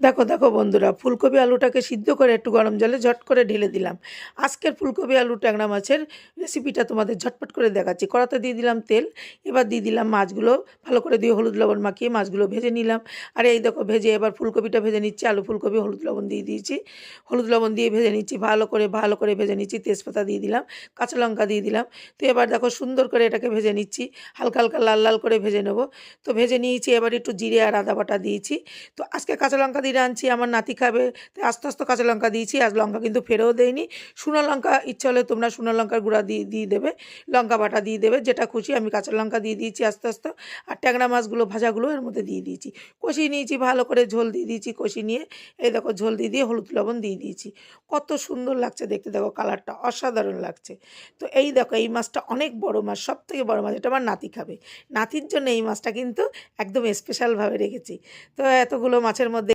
দেখো দেখো বন্ধুরা, ফুলকপি আলুটাকে সিদ্ধ করে একটু গরম জলে ঝট করে ঢেলে দিলাম। আজকের ফুলকপি আলু ট্যাংরা মাছের রেসিপিটা তোমাদের ঝটপট করে দেখাচ্ছি। কড়াতে দিয়ে দিলাম তেল, এবার দিয়ে দিলাম মাছগুলো, ভালো করে দিয়ে হলুদ লবণ মাখিয়ে মাছগুলো ভেজে নিলাম। আর এই দেখো ভেজে এবার ফুলকপিটা ভেজে নিচ্ছি। আলু ফুলকপি হলুদ লবণ দিয়ে দিয়েছি, হলুদ লবণ দিয়ে ভেজে নিচ্ছি, ভালো করে ভেজে নিচ্ছি। তেজপাতা দিয়ে দিলাম, কাঁচা লঙ্কা দিয়ে দিলাম। তো এবার দেখো সুন্দর করে এটাকে ভেজে নিচ্ছি, হালকা হালকা লাল লাল করে ভেজে নেবো। তো ভেজে নিয়েছি, এবার একটু জিরে আর আদা বাটা দিয়েছি। তো আজকে কাঁচা লঙ্কা দিয়ে রাঁধছি, আমার নাতি খাবে, তাই আস্তে আস্তে কাঁচা লঙ্কা দিয়েছি। আজ লঙ্কা কিন্তু ফেরেও দেয়নি। শুকনো লঙ্কা ইচ্ছা হলে তোমরা শুকনো লঙ্কার গুঁড়া দিয়ে দিয়ে দেবে, লঙ্কা বাটা দিয়ে দেবে, যেটা খুশি। আমি কাঁচা লঙ্কা দিয়ে দিয়েছি আস্তে আস্তে। আর ট্যাংরা মাছগুলো ভাজাগুলো এর মধ্যে দিয়ে দিয়েছি, কষিয়ে নিয়েছি, ভালো করে ঝোল দিয়ে দিয়েছি। কষিয়ে নিয়ে এই দেখো ঝোল দিয়ে হলুদ লবণ দিয়ে দিয়েছি। কত সুন্দর লাগছে দেখতে, দেখো কালারটা অসাধারণ লাগছে। তো এই দেখো এই মাছটা অনেক বড় মাছ, সব থেকে বড় মাছ, এটা আমার নাতি খাবে। নাতির জন্য এই মাছটা কিন্তু একদম স্পেশালভাবে রেখেছি। তো এতগুলো মাছের মধ্যে